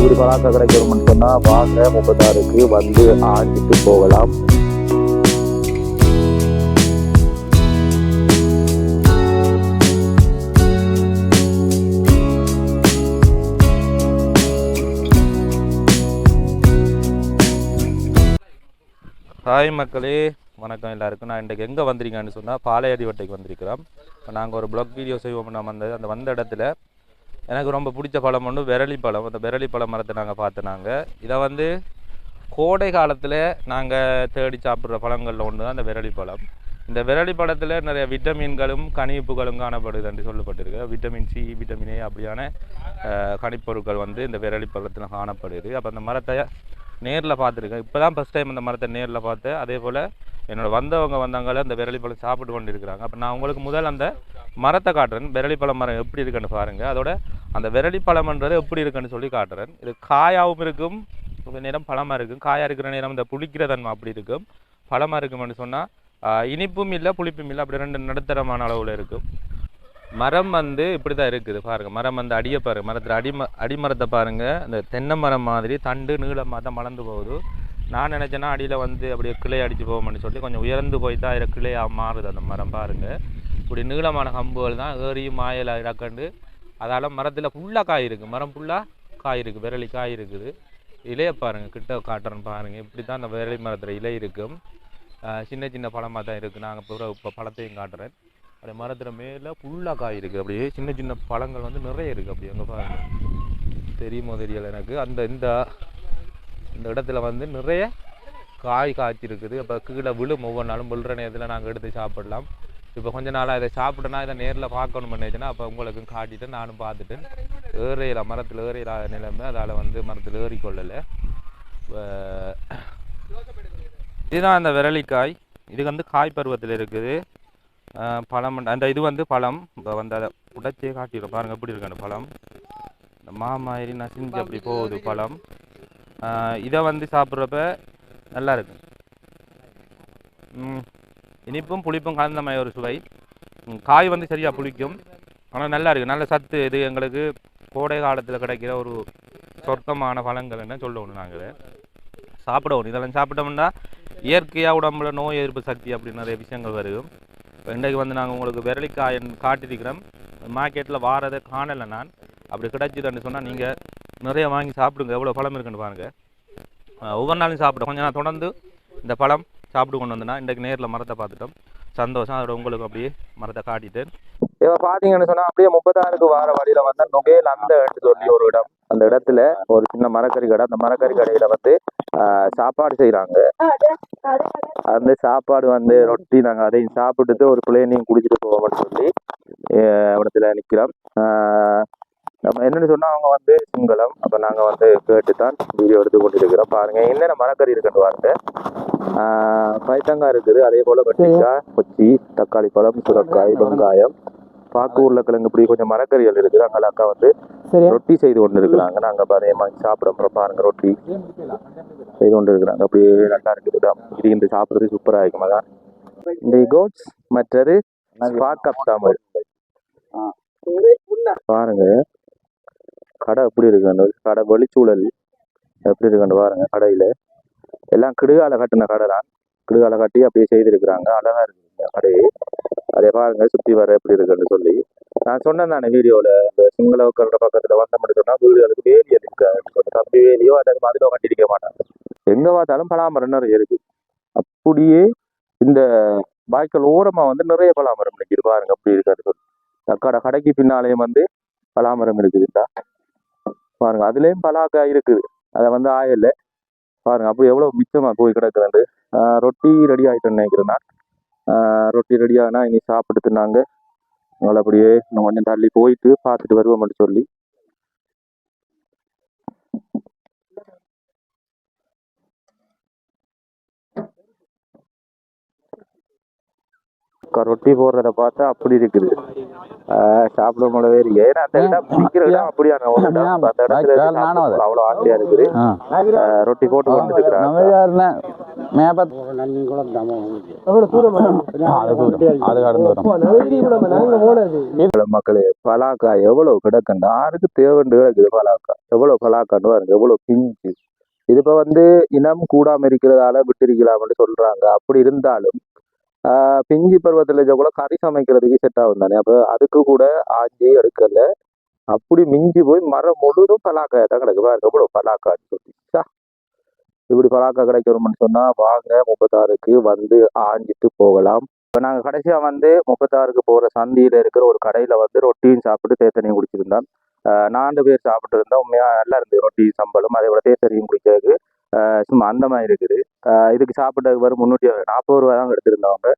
இப்படி பலாக்கா கிடைக்கணும்னு சொன்னால் வாங்க 36க்கு வந்து ஆடிட்டு போகலாம். ஹாய் மக்களே, வணக்கம் எல்லாருக்கும். நான் இன்றைக்கு எங்கே வந்திருக்கேன்னு சொன்னால் பாளையடிவட்டைக்கு வந்திருக்கிறோம். நாங்கள் ஒரு ப்ளாக் வீடியோ செய்வோம். நம்ம அந்த வந்த இடத்துல எனக்கு ரொம்ப பிடிச்ச பழம் ஒன்று விரலி பழம். அந்த விரலி பழம் மரத்தை நாங்கள் பார்த்துனாங்க. இதை வந்து கோடை காலத்தில் நாங்கள் தேடி சாப்பிட்ற பழங்களில் ஒன்று தான் அந்த விரலி பழம். இந்த விரலி பழத்தில் நிறைய விட்டமின்களும் கனிப்புகளும் காணப்படுது என்று சொல்லப்பட்டிருக்கு. விட்டமின் சி, விட்டமின் ஏ அப்படியான கனிப்பொருட்கள் வந்து இந்த விரலி பழத்தில் காணப்படுது. அப்போ அந்த மரத்தை நேரில் பார்த்துருக்கேன். இப்போ தான் ஃபஸ்ட் டைம் அந்த மரத்தை நேரில் பார்த்தேன். அதே போல் என்னோட வந்தாங்களே அந்த விரலிப்பழம் சாப்பிட்டு கொண்டு இருக்கிறாங்க. அப்போ நான் உங்களுக்கு முதல் அந்த மரத்தை காட்டுறேன். விரலிப்பழம் மரம் எப்படி இருக்குன்னு பாருங்கள். அதோட அந்த விரலிப்பழம்ன்றது எப்படி இருக்குன்னு சொல்லி காட்டுறேன். இது காயாகவும் இருக்கும், நேரம் பழமாக இருக்கும். காயாக இருக்கிற நேரம் இந்த புளிக்கிற தன்மை அப்படி இருக்கும். பழமாக இருக்கும்னு சொன்னால் இனிப்பும் இல்லை புளிப்பும் இல்லை, அப்படி ரெண்டு நடுத்தரமான அளவில் இருக்கும். மரம் வந்து இப்படி தான் இருக்குது பாருங்கள். மரம் வந்து அடியை பாருங்கள். மரத்தில் அடிமரத்தை பாருங்கள். இந்த தென்னை மரம் மாதிரி தண்டு நீளமாக தான் மலர்ந்து போகுது. நான் நினச்சேன்னா அடியில் வந்து அப்படியே கிளை அடித்து போவோம்னு சொல்லி கொஞ்சம் உயர்ந்து போய் தான் அதில் கிளையாக மாறுது அந்த மரம் பாருங்கள். இப்படி நீளமான கம்புகள் தான் ஏறியும் மாயல் இறக்கண்டு. அதால் மரத்தில் ஃபுல்லாக காய் இருக்குது. மரம் ஃபுல்லாக காய் இருக்குது, விரலி காய் இருக்குது. இலையை பாருங்கள், கிட்ட காட்டுறேன்னு பாருங்கள். இப்படி தான் அந்த விரலி மரத்தில் இலை இருக்கும். சின்ன சின்ன பழமாக தான் இருக்குது. நாங்கள் இப்போ பழத்தையும் காட்டுறேன். அந்த மரத்தில் மேலே ஃபுல்லாக காய் இருக்குது. அப்படியே சின்ன சின்ன பழங்கள் வந்து நிறைய இருக்குது. அப்படி அங்கே பாருங்கள், தெரியுமோ தெரியலை எனக்கு. இந்த இடத்துல வந்து நிறைய காய் காய்ச்சிருக்குது. அப்போ கீழே விழும் ஒவ்வொரு நாளும். விழுற நேரத்தில் நாங்கள் எடுத்து சாப்பிடலாம். இப்போ கொஞ்ச நாளாக இதை சாப்பிட்டேன்னா இதை நேரில் பார்க்கணும் பண்ணிச்சுன்னா அப்போ உங்களுக்கும் காட்டிட்டு நானும் பார்த்துட்டேன். ஏறையில மரத்தில் ஏறையில நிலைமை, அதால் வந்து மரத்தில் ஏறிக்கொள்ளலை. இதுதான் அந்த விரலிக்காய். இது வந்து காய் பருவத்தில் இருக்குது. பழம் அந்த இது வந்து பழம். இப்போ வந்து அதை உடைச்சே காட்டிடும் பாருங்கள் எப்படி இருக்கு அந்த பழம். இந்த மாமாயிரி நசிஞ்சு அப்படி போகுது பழம். இதை வந்து சாப்பிட்றப்ப நல்லா இருக்கு. இனிப்பும் புளிப்பும் கலந்த மாதிரி ஒரு சுவை. காய் வந்து சரியாக புளிக்கும், ஆனால் நல்லா இருக்குது. நல்ல சத்து. இது எங்களுக்கு கோடை காலத்தில் கிடைக்கிற ஒரு சொர்க்கமான பழங்கள்னு சொல்லணும். நாங்கள் சாப்பிடணும். இதெல்லாம் சாப்பிட்டோம்னா இயற்கையாக உடம்புல நோய் எதிர்ப்பு சக்தி அப்படின்னு நிறைய விஷயங்கள் வரும். இன்றைக்கு வந்து நாங்கள் உங்களுக்கு விரலிக்காய் காட்டியிருக்கிறோம். மார்க்கெட்டில் வாரதை காணலை நான். அப்படி கிடைச்சிதுன்னு சொன்னால் நீங்கள் நிறைய வாங்கி சாப்பிடுங்க. எவ்வளோ பழம் இருக்குன்னு பாருங்கள். ஒவ்வொரு நாளும் சாப்பிடும். கொஞ்சம் நான் தொடர்ந்து இந்த பழம் சாப்பிட்டு கொண்டு வந்தேன்னா இன்றைக்கு நேரில் மரத்தை பார்த்துட்டோம். சந்தோஷம். அதோட உங்களுக்கு அப்படியே மரத்தை காட்டிட்டேன். இப்போ பார்த்தீங்கன்னு சொன்னால் அப்படியே 36க்கு வார வழியில் வந்து நுகையில் அந்த சொல்லி ஒரு இடம். அந்த இடத்துல ஒரு சின்ன மரக்கறி கடை. அந்த மரக்கறி கடையில் வந்து சாப்பாடு செய்கிறாங்க. அந்த சாப்பாடு வந்து ரொட்டி. நாங்கள் அதையும் சாப்பிட்டுட்டு ஒரு பிள்ளைனையும் குடிச்சிட்டு போவோம்னு சொல்லி இடத்துல நிற்கிறோம். நம்ம என்னென்னு சொன்னால் அவங்க வந்து சிங்களம். அப்போ நாங்கள் வந்து கேட்டு தான் வீடியோ எடுத்து கொண்டு இருக்கிறோம். பாருங்கள் என்னென்ன மரக்கறி இருக்குன்னு பாருங்கள். பைத்தங்காய் இருக்குது, அதே போல் வெட்டிக்காய், கொச்சி, தக்காளி பழம், சுரக்காய், வெங்காயம், பாக்கு, உருளைக்கிழங்கு, இப்படி கொஞ்சம் மரக்கறிகள் இருக்குது. அங்கே அக்கா வந்து ரொட்டி செய்து கொண்டு இருக்கிறாங்க. நாங்கள் பாருங்க சாப்பிட்றோம். பாருங்கள் ரொட்டி செய்து கொண்டு இருக்கிறாங்க. அப்படியே நல்லா இருக்குது. இது இந்த சாப்பிட்றது சூப்பராக இருக்கும். அதான் இந்த கோட்ஸ் மற்றது தமிழ் பாருங்க. கடை எப்படி இருக்கு, கடை வெளிச்சூழல் எப்படி இருக்குன்னு பாருங்க. கடையில் எல்லாம் கிடுகால கட்டின கடை தான். கிடுகால கட்டி அப்படியே செய்திருக்கிறாங்க. அழகா இருக்குங்க கடையை. அதே பாருங்க சுற்றி வர எப்படி இருக்குன்னு சொல்லி நான் சொன்னேன் தானே வீடியோவில். இந்த சிங்கள பக்கத்தில் வந்த மட்டும் சொன்னால் வீடுகளுக்கு வேலி இருக்காது. தம்பி வேலியோ அதை மாதிரியோ கட்டிருக்க மாட்டாங்க. எங்கே பார்த்தாலும் பலாமரம் நிறைய இருக்கு. அப்படியே இந்த வாய்க்கால் ஓரமாக வந்து நிறைய பலாமரம் நிற்கிது பாருங்க. அப்படி இருக்காது சொல்லி தக்காட கடைக்கு பின்னாலேயும் வந்து பலாமரம் இருக்குதுண்டா பாருங்க. அதுலேயும் பலாக்காய் இருக்குது. அதை வந்து ஆயில்ல பாருங்க. அப்படி எவ்வளோ மிச்சமாக போய் கிடக்குதுண்டு. ரொட்டி ரெடி ஆகிட்டோன்னு நினைக்கிறேன் நான். ரொட்டி ரெடி ஆகினா இனி சாப்பிட்டு நாங்கள் உங்களை அப்படியே இன்னும் கொஞ்சம் தள்ளி போயிட்டு பார்த்துட்டு வருவோம்னு சொல்லி பலாக்கா ரொட்டி போடுறத பார்த்தா அப்படி இருக்குது. சாப்பிட முடியவே இருக்கு. ஏன்னா அந்த இடம் பிடிக்கிற இடம் அப்படியான ஒரு இடம். அந்த இடத்துல அவ்வளோ ஆசையா இருக்குது. ரொட்டி போட்டு கொண்டு இருக்கிறாங்க. மக்களே பலாக்கா எவ்வளவு கிடக்குண்டா யாருக்கு தேவைண்டு கிடக்குது. பலாக்கா எவ்வளவு பலாக்கான்னு பாருங்க, எவ்வளவு பிஞ்சு. இது இப்ப இனம் கூடாம இருக்கிறதால விட்டிருக்கலாம்னு சொல்றாங்க. அப்படி இருந்தாலும் பிஞ்சு பருவத்துல கூட கறி சமைக்கிறதுக்கு செட் ஆகும் தானே. அப்ப அதுக்கு கூட ஆஞ்சி எடுக்கல. அப்படி மிஞ்சி போய் மரம் முழுதும் பலாக்காய் தான் கிடக்கு. பாருங்க எவ்வளவு பலாக்கான்னு சொல்லி. இப்படி பலாக்கா கிடைக்கணும்னு சொன்னா வாங்க 36க்கு ஆஞ்சிட்டு போகலாம். இப்போ நாங்கள் கடைசியா 36க்கு போற சந்தியில இருக்கிற ஒரு கடையில ரொட்டியும் சாப்பிட்டு தேத்தனையும் குடிச்சிருந்தோம். 4 பேர் சாப்பிட்டு இருந்தோம். உண்மையா நல்லா இருந்தது. ரொட்டி சம்பளம் அதே விட தேத்தனையும் குடிக்கிறதுக்கு சும்மா அந்த மாதிரி இருக்குது. இதுக்கு சாப்பிட்டதுக்கு வரும் 340 ரூபா தான் எடுத்திருந்தவங்க.